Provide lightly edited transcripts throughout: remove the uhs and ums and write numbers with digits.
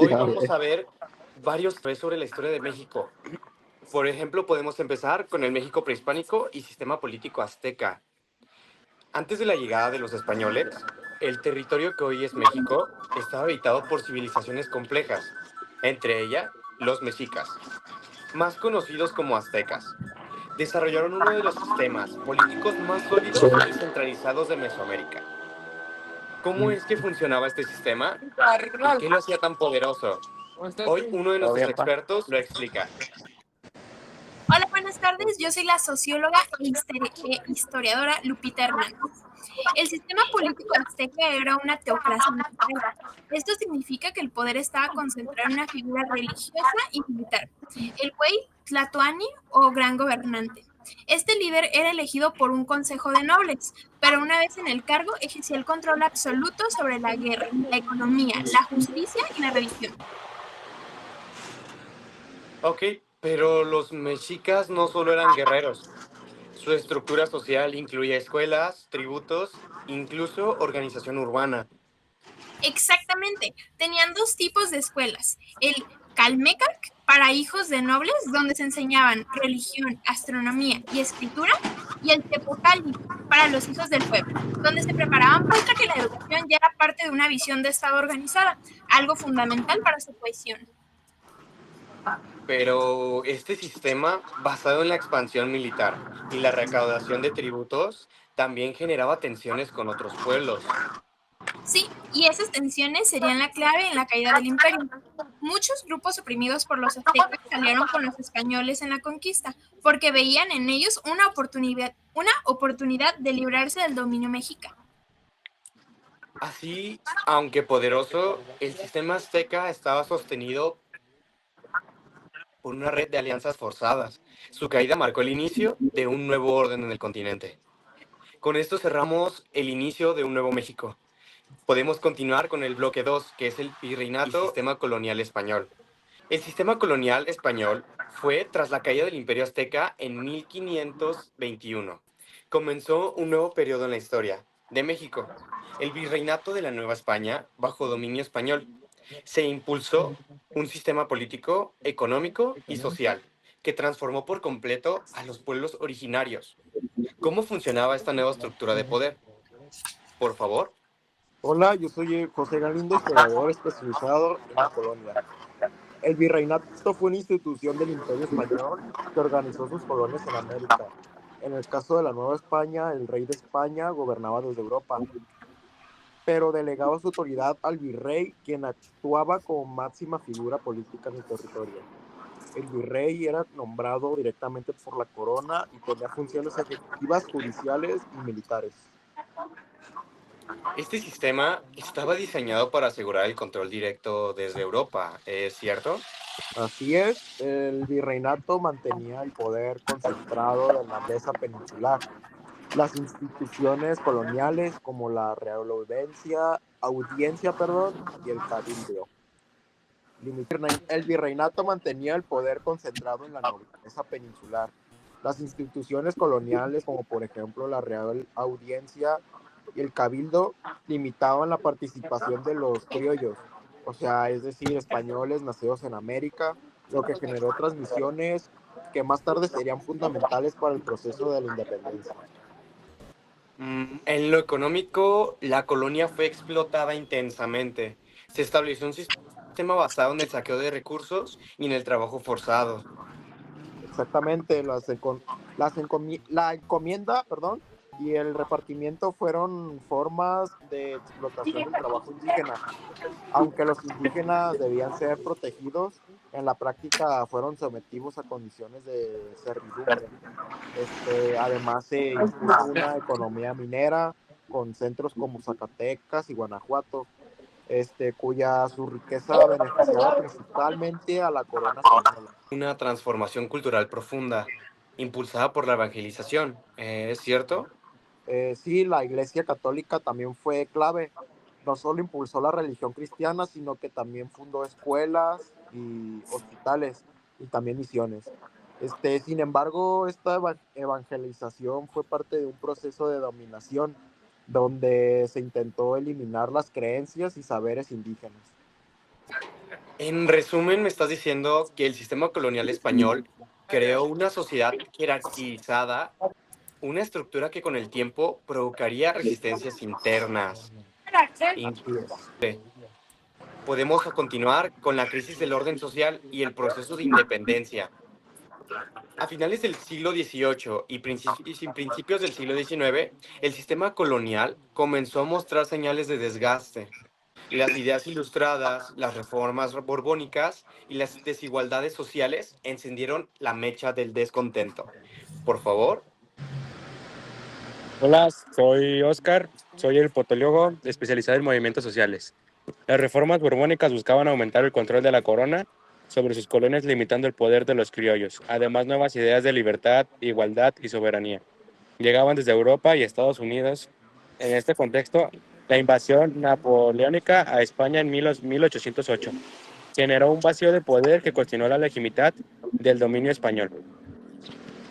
Hoy Ya vamos ves. a ver varios sobre la historia de México. Por ejemplo, podemos empezar con el México prehispánico y sistema político azteca. Antes de la llegada de los españoles, el territorio que hoy es México estaba habitado por civilizaciones complejas, entre ellas los mexicas, más conocidos como aztecas. Desarrollaron uno de los sistemas políticos más sólidos y centralizados de Mesoamérica. ¿Cómo es que funcionaba este sistema? ¿Y qué lo hacía tan poderoso? Hoy uno de ¿Todo nuestros bien, pa? expertos lo explica. Hola, buenas tardes. Yo soy la socióloga e historiadora Lupita Hernández. El sistema político azteca era una teocracia militar. Esto significa que el poder estaba concentrado en una figura religiosa y militar, el güey Tlatoani o gran gobernante. Este líder era elegido por un consejo de nobles, pero una vez en el cargo ejercía el control absoluto sobre la guerra, la economía, la justicia y la religión. Ok, pero los mexicas no solo eran guerreros. Su estructura social incluía escuelas, tributos, incluso organización urbana. Exactamente. Tenían dos tipos de escuelas. El Calmecac para hijos de nobles, donde se enseñaban religión, astronomía y escritura, y el Tepocali para los hijos del pueblo, donde se preparaban para que la educación ya era parte de una visión de Estado organizada, algo fundamental para su cohesión. Pero este sistema, basado en la expansión militar y la recaudación de tributos, también generaba tensiones con otros pueblos. Sí, y esas tensiones serían la clave en la caída del imperio. Muchos grupos oprimidos por los aztecas salieron con los españoles en la conquista, porque veían en ellos una oportunidad de librarse del dominio mexicano. Así, aunque poderoso, el sistema azteca estaba sostenido por una red de alianzas forzadas. Su caída marcó el inicio de un nuevo orden en el continente. Con esto cerramos el inicio de un nuevo México. Podemos continuar con el bloque 2, que es el virreinato y sistema colonial español. El sistema colonial español fue tras la caída del Imperio Azteca en 1521. Comenzó un nuevo periodo en la historia de México, el virreinato de la Nueva España bajo dominio español. Se impulsó un sistema político, económico y social que transformó por completo a los pueblos originarios. ¿Cómo funcionaba esta nueva estructura de poder? Por favor. Hola, yo soy José Galindo, historiador especializado en la colonia. El virreinato fue una institución del Imperio Español que organizó sus colonias en América. En el caso de la Nueva España, el rey de España gobernaba desde Europa, pero delegaba su autoridad al virrey, quien actuaba como máxima figura política en el territorio. El virrey era nombrado directamente por la corona y tenía funciones ejecutivas, judiciales y militares. Este sistema estaba diseñado para asegurar el control directo desde Europa, ¿es cierto? Así es, el virreinato mantenía el poder concentrado en la mesa peninsular. Las instituciones coloniales como la Real Audiencia, y el Cabildo. El virreinato mantenía el poder concentrado en la nobleza peninsular. Las instituciones coloniales, como por ejemplo la Real Audiencia y el Cabildo, limitaban la participación de los criollos, o sea, es decir, españoles nacidos en América, lo que generó transmisiones que más tarde serían fundamentales para el proceso de la independencia. En lo económico, la colonia fue explotada intensamente. Se estableció un sistema basado en el saqueo de recursos y en el trabajo forzado. Exactamente, la encomienda, y el repartimiento fueron formas de explotación del trabajo indígena. Aunque los indígenas debían ser protegidos, en la práctica fueron sometidos a condiciones de servidumbre. Además se impuso una economía minera con centros como Zacatecas y Guanajuato, cuya su riqueza beneficiaba principalmente a la corona española. Una transformación cultural profunda, impulsada por la evangelización, ¿es cierto? Sí, la Iglesia Católica también fue clave. No solo impulsó la religión cristiana, sino que también fundó escuelas y hospitales y también misiones. Sin embargo, esta evangelización fue parte de un proceso de dominación donde se intentó eliminar las creencias y saberes indígenas. En resumen, me estás diciendo que el sistema colonial español creó una sociedad jerarquizada, una estructura que con el tiempo provocaría resistencias internas. Inclusive, podemos continuar con la crisis del orden social y el proceso de independencia. A finales del siglo XVIII y principios del siglo XIX, el sistema colonial comenzó a mostrar señales de desgaste. Las ideas ilustradas, las reformas borbónicas y las desigualdades sociales encendieron la mecha del descontento. Por favor. Hola, soy Oscar, soy el politólogo especializado en movimientos sociales. Las reformas borbónicas buscaban aumentar el control de la corona sobre sus colonias, limitando el poder de los criollos. Además, nuevas ideas de libertad, igualdad y soberanía llegaban desde Europa y Estados Unidos. En este contexto, la invasión napoleónica a España en 1808 generó un vacío de poder que cuestionó la legitimidad del dominio español.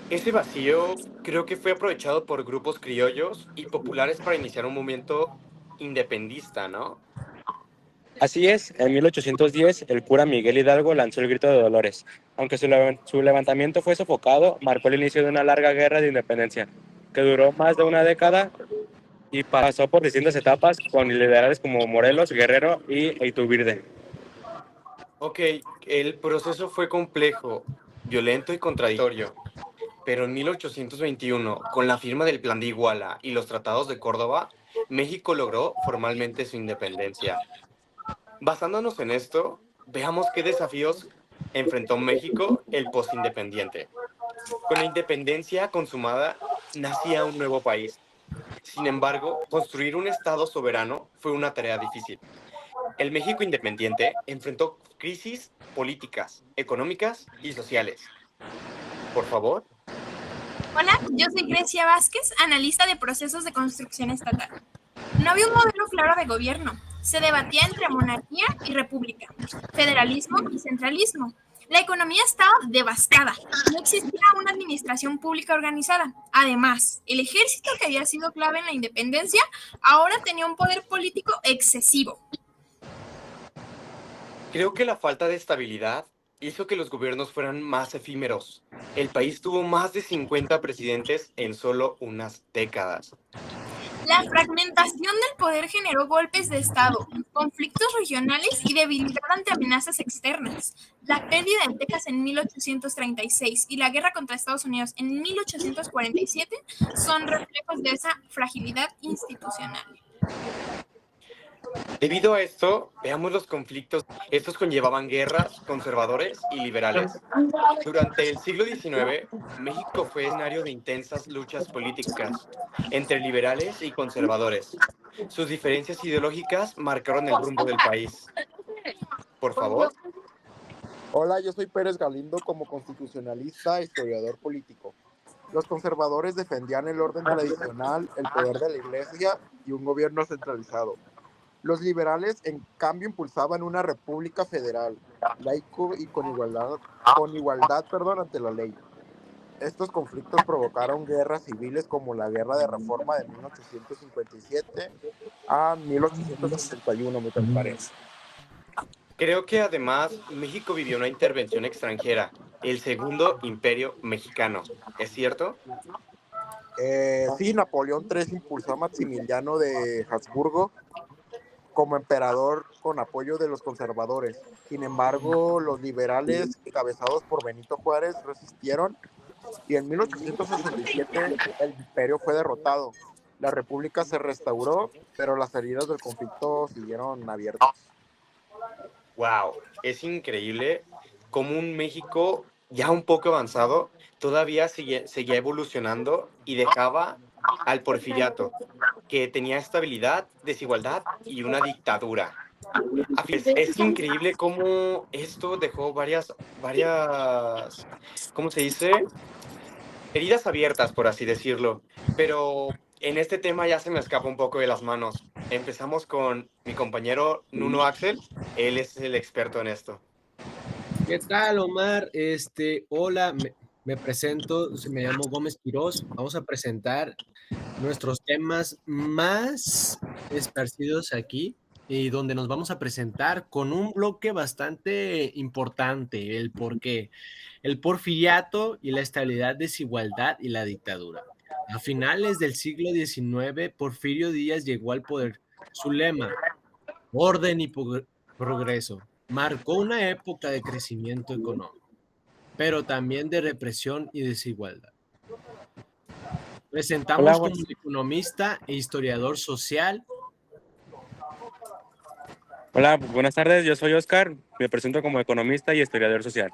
Ese vacío creo que fue aprovechado por grupos criollos y populares para iniciar un movimiento independista, ¿no? Así es, en 1810 el cura Miguel Hidalgo lanzó el Grito de Dolores. Aunque su levantamiento fue sofocado, marcó el inicio de una larga guerra de independencia, que duró más de una década y pasó por distintas etapas con liberales como Morelos, Guerrero y Iturbide. Ok, el proceso fue complejo, violento y contradictorio, pero en 1821, con la firma del Plan de Iguala y los tratados de Córdoba, México logró formalmente su independencia. Basándonos en esto, veamos qué desafíos enfrentó México el postindependiente. Con la independencia consumada, nacía un nuevo país. Sin embargo, construir un Estado soberano fue una tarea difícil. El México independiente enfrentó crisis políticas, económicas y sociales. Por favor. Hola, yo soy Grecia Vázquez, analista de procesos de construcción estatal. No había un modelo claro de gobierno. Se debatía entre monarquía y república, federalismo y centralismo. La economía estaba devastada. No existía una administración pública organizada. Además, el ejército, que había sido clave en la independencia, ahora tenía un poder político excesivo. Creo que la falta de estabilidad hizo que los gobiernos fueran más efímeros. El país tuvo más de 50 presidentes en solo unas décadas. La fragmentación del poder generó golpes de Estado, conflictos regionales y debilidad ante amenazas externas. La pérdida de Texas en 1836 y la guerra contra Estados Unidos en 1847 son reflejos de esa fragilidad institucional. Debido a esto, veamos los conflictos. Estos conllevaban guerras, conservadores y liberales. Durante el siglo XIX, México fue escenario de intensas luchas políticas entre liberales y conservadores. Sus diferencias ideológicas marcaron el rumbo del país. Por favor. Hola, yo soy Pérez Galindo como constitucionalista e historiador político. Los conservadores defendían el orden tradicional, el poder de la iglesia y un gobierno centralizado. Los liberales, en cambio, impulsaban una república federal, laico y con igualdad, ante la ley. Estos conflictos provocaron guerras civiles como la Guerra de Reforma de 1857 a 1861, me parece. Creo que además México vivió una intervención extranjera, el Segundo Imperio Mexicano. ¿Es cierto? Sí, Napoleón III impulsó a Maximiliano de Habsburgo como emperador con apoyo de los conservadores. Sin embargo, los liberales, encabezados por Benito Juárez, resistieron y en 1867 el imperio fue derrotado. La república se restauró, pero las heridas del conflicto siguieron abiertas. Wow, es increíble cómo un México ya un poco avanzado todavía seguía evolucionando y dejaba al porfiriato, que tenía estabilidad, desigualdad y una dictadura. Es increíble cómo esto dejó varias, ¿cómo se dice? Heridas abiertas, por así decirlo. Pero en este tema ya se me escapa un poco de las manos. Empezamos con mi compañero Nuno Axel. Él es el experto en esto. ¿Qué tal, Omar? Hola, me presento, me llamo Gómez Quirós. Vamos a presentar nuestros temas más esparcidos aquí. y donde nos vamos a presentar con un bloque bastante importante, el porqué, el porfiriato y la estabilidad, desigualdad y la dictadura. A finales del siglo XIX, Porfirio Díaz llegó al poder. Su lema, orden y progreso, marcó una época de crecimiento económico, pero también de represión y desigualdad. Hola, Presentamos como economista e historiador social. hola, buenas tardes, yo soy Oscar, me presento como economista y historiador social.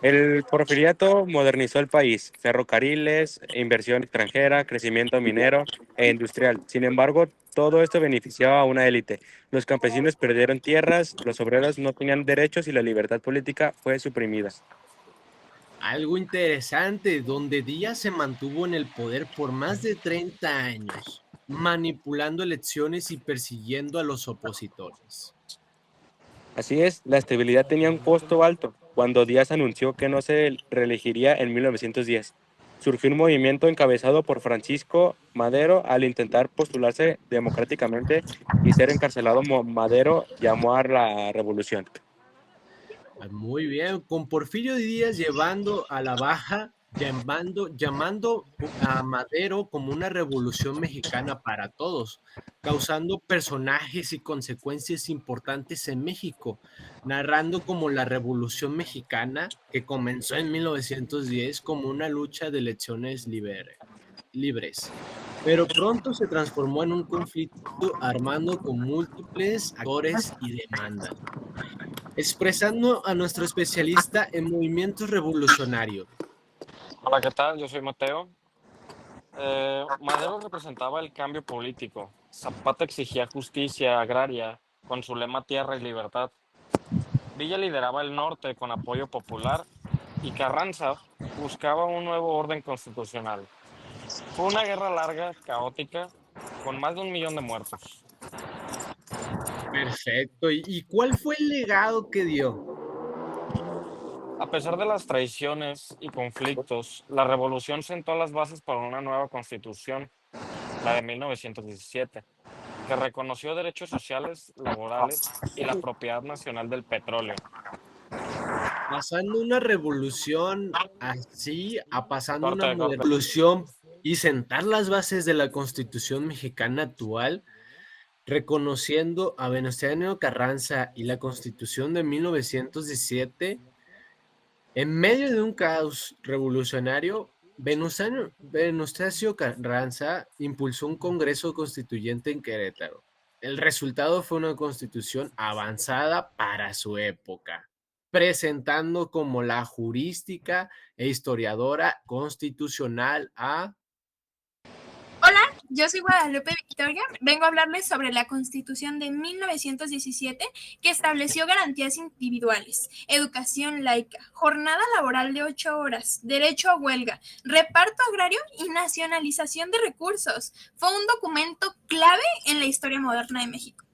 El porfiriato modernizó el país, ferrocarriles, inversión extranjera, crecimiento minero e industrial. Sin embargo, todo esto beneficiaba a una élite. Los campesinos perdieron tierras, los obreros no tenían derechos y la libertad política fue suprimida. Algo interesante, donde Díaz se mantuvo en el poder por más de 30 años, manipulando elecciones y persiguiendo a los opositores. Así es, la estabilidad tenía un costo alto. Cuando Díaz anunció que no se reelegiría en 1910, surgió un movimiento encabezado por Francisco Madero. Al intentar postularse democráticamente y ser encarcelado, Madero llamó a la revolución. Muy bien, con Porfirio Díaz llevando a la baja, llamando a Madero como una revolución mexicana para todos, causando personajes y consecuencias importantes en México, narrando como la Revolución Mexicana, que comenzó en 1910 como una lucha de elecciones libres, pero pronto se transformó en un conflicto armado con múltiples actores y demandas, expresando a nuestro especialista en movimientos revolucionarios. Hola, ¿qué tal? Yo soy Mateo. Madero representaba el cambio político. Zapata exigía justicia agraria con su lema Tierra y Libertad. Villa lideraba el norte con apoyo popular y Carranza buscaba un nuevo orden constitucional. Fue una guerra larga, caótica, con más de 1 millón de muertos. Perfecto. ¿Y cuál fue el legado que dio? A pesar de las traiciones y conflictos, la revolución sentó las bases para una nueva constitución, la de 1917, que reconoció derechos sociales, laborales y la propiedad nacional del petróleo. Pasando una revolución así a pasando una Corte, corte. revolución y sentar las bases de la Constitución mexicana actual, reconociendo a Venustiano Carranza y la Constitución de 1917, en medio de un caos revolucionario, Venustiano Carranza impulsó un Congreso Constituyente en Querétaro. El resultado fue una constitución avanzada para su época, presentando como la jurística e historiadora constitucional a... Hola, yo soy Guadalupe Victoria. Vengo a hablarles sobre la Constitución de 1917 que estableció garantías individuales, educación laica, jornada laboral de 8 horas, derecho a huelga, reparto agrario y nacionalización de recursos. Fue un documento clave en la historia moderna de México.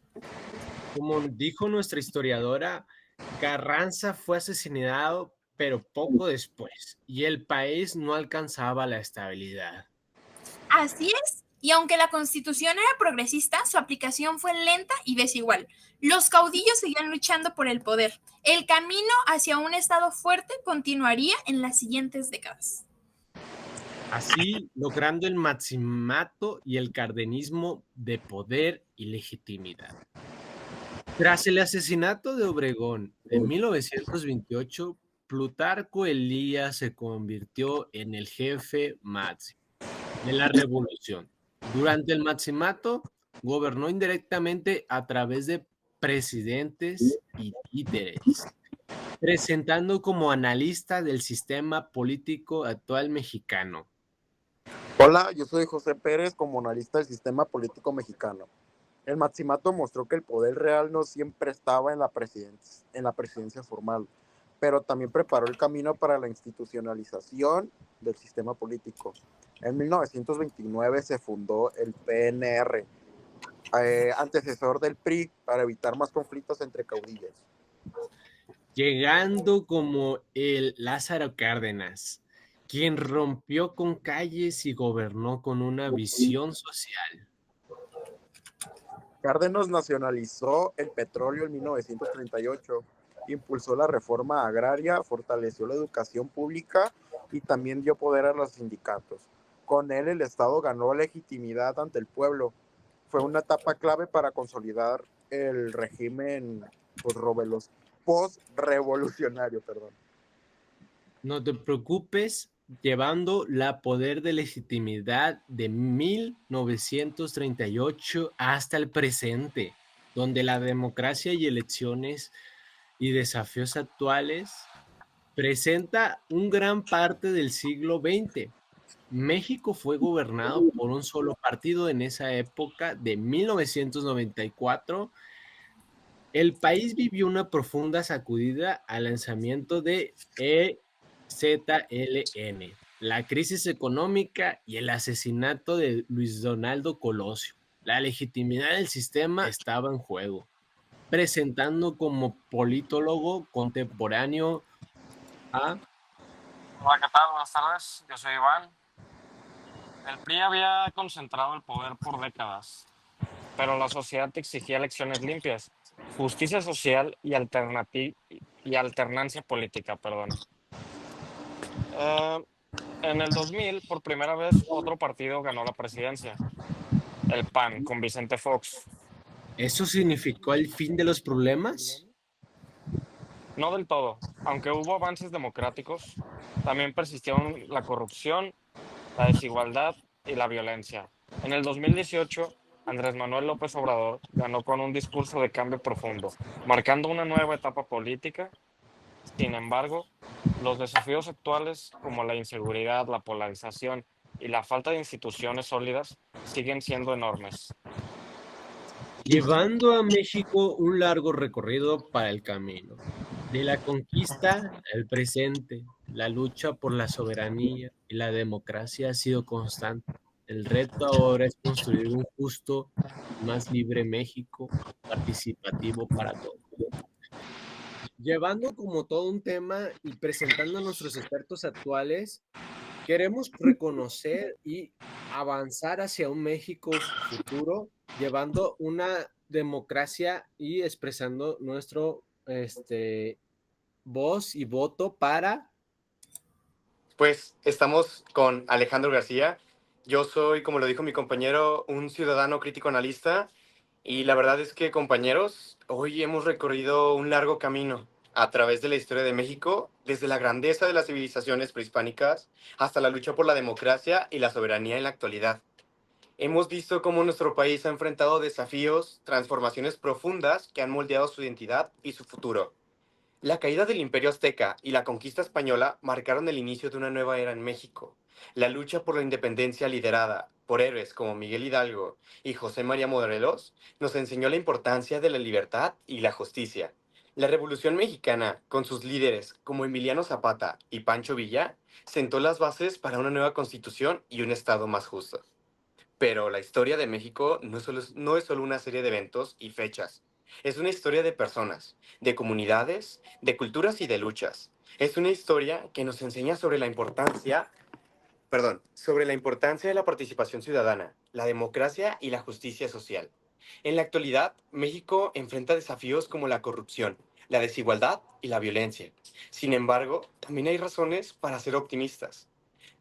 Como dijo nuestra historiadora, Carranza fue asesinado, pero poco después, y el país no alcanzaba la estabilidad. Así es, y aunque la Constitución era progresista, su aplicación fue lenta y desigual. Los caudillos seguían luchando por el poder. El camino hacia un Estado fuerte continuaría en las siguientes décadas. Así, logrando el maximato y el cardenismo de poder y legitimidad. Tras el asesinato de Obregón en 1928, Plutarco Elías se convirtió en el jefe máximo de la revolución. Durante el maximato, gobernó indirectamente a través de presidentes y títeres, presentando como analista del sistema político actual mexicano. Hola, yo soy José Pérez, como analista del sistema político mexicano. El Maximato mostró que el poder real no siempre estaba en la presidencia formal, pero también preparó el camino para la institucionalización del sistema político. En 1929 se fundó el PNR, antecesor del PRI, para evitar más conflictos entre caudillos. Llegando como el Lázaro Cárdenas, quien rompió con calles y gobernó con una visión social. Cárdenas nacionalizó el petróleo en 1938, impulsó la reforma agraria, fortaleció la educación pública y también dio poder a los sindicatos. Con él el Estado ganó legitimidad ante el pueblo. Fue una etapa clave para consolidar el régimen post-revolucionario. No te preocupes, llevando la poder de legitimidad de 1938 hasta el presente, donde la democracia y elecciones y desafíos actuales presenta un gran parte del siglo XX. México fue gobernado por un solo partido en esa época de 1994. El país vivió una profunda sacudida al lanzamiento de EZLN, la crisis económica y el asesinato de Luis Donaldo Colosio. La legitimidad del sistema estaba en juego. Presentando como politólogo contemporáneo a... Hola, ¿qué tal? Buenas tardes. Yo soy Iván. El PRI había concentrado el poder por décadas, pero la sociedad exigía elecciones limpias, justicia social y alternancia política, perdón. Eh, en el 2000, por primera vez, otro partido ganó la presidencia, el PAN, con Vicente Fox. ¿Eso significó el fin de los problemas? No del todo, aunque hubo avances democráticos, también persistieron la corrupción, la desigualdad y la violencia. En el 2018, Andrés Manuel López Obrador ganó con un discurso de cambio profundo, marcando una nueva etapa política. Sin embargo, los desafíos actuales, como la inseguridad, la polarización y la falta de instituciones sólidas, siguen siendo enormes. Llevando a México un largo recorrido para el camino. De la conquista al presente, la lucha por la soberanía y la democracia ha sido constante. El reto ahora es construir un justo y más libre México, participativo para todos. Llevando como todo un tema y presentando a nuestros expertos actuales, queremos reconocer y avanzar hacia un México futuro, llevando una democracia y expresando nuestro voz y voto para... Pues estamos con Alejandro García. Yo soy, como lo dijo mi compañero, un ciudadano crítico analista. Y la verdad es que, compañeros, hoy hemos recorrido un largo camino a través de la historia de México, desde la grandeza de las civilizaciones prehispánicas hasta la lucha por la democracia y la soberanía en la actualidad. Hemos visto cómo nuestro país ha enfrentado desafíos, transformaciones profundas que han moldeado su identidad y su futuro. La caída del Imperio Azteca y la conquista española marcaron el inicio de una nueva era en México. La lucha por la independencia liderada por héroes como Miguel Hidalgo y José María Morelos nos enseñó la importancia de la libertad y la justicia. La Revolución Mexicana, con sus líderes como Emiliano Zapata y Pancho Villa, sentó las bases para una nueva constitución y un Estado más justo. Pero la historia de México no es solo una serie de eventos y fechas. Es una historia de personas, de comunidades, de culturas y de luchas. Es una historia que nos enseña sobre la importancia de la participación ciudadana, la democracia y la justicia social. En la actualidad, México enfrenta desafíos como la corrupción, la desigualdad y la violencia. Sin embargo, también hay razones para ser optimistas.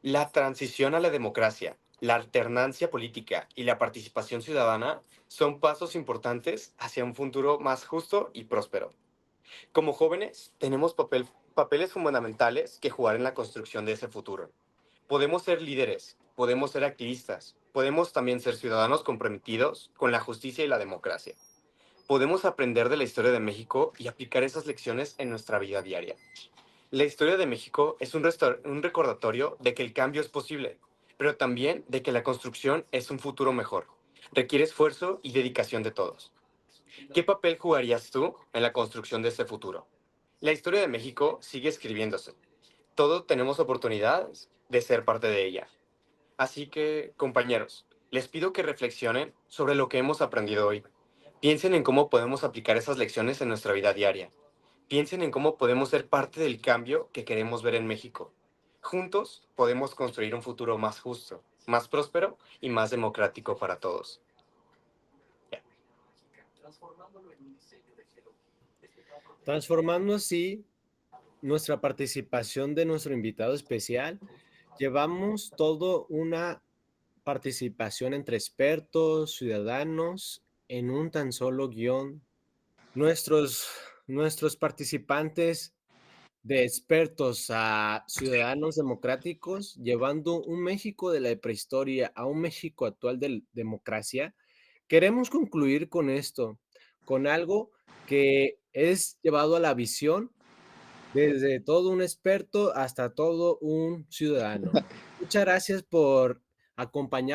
La transición a la democracia, la alternancia política y la participación ciudadana son pasos importantes hacia un futuro más justo y próspero. Como jóvenes, tenemos papeles fundamentales que jugar en la construcción de ese futuro. Podemos ser líderes, podemos ser activistas, podemos también ser ciudadanos comprometidos con la justicia y la democracia. Podemos aprender de la historia de México y aplicar esas lecciones en nuestra vida diaria. La historia de México es un recordatorio de que el cambio es posible, pero también de que la construcción es un futuro mejor. Requiere esfuerzo y dedicación de todos. ¿Qué papel jugarías tú en la construcción de este futuro? La historia de México sigue escribiéndose. Todos tenemos oportunidades de ser parte de ella. Así que, compañeros, les pido que reflexionen sobre lo que hemos aprendido hoy. Piensen en cómo podemos aplicar esas lecciones en nuestra vida diaria. Piensen en cómo podemos ser parte del cambio que queremos ver en México. Juntos podemos construir un futuro más justo, más próspero y más democrático para todos. Ya. transformando así nuestra participación de nuestro invitado especial. Llevamos todo una participación entre expertos, ciudadanos, en un tan solo guión. Nuestros participantes de expertos a ciudadanos democráticos, llevando un México de la prehistoria a un México actual de democracia. Queremos concluir con esto, con algo que es llevado a la visión desde todo un experto hasta todo un ciudadano. Muchas gracias por acompañarnos.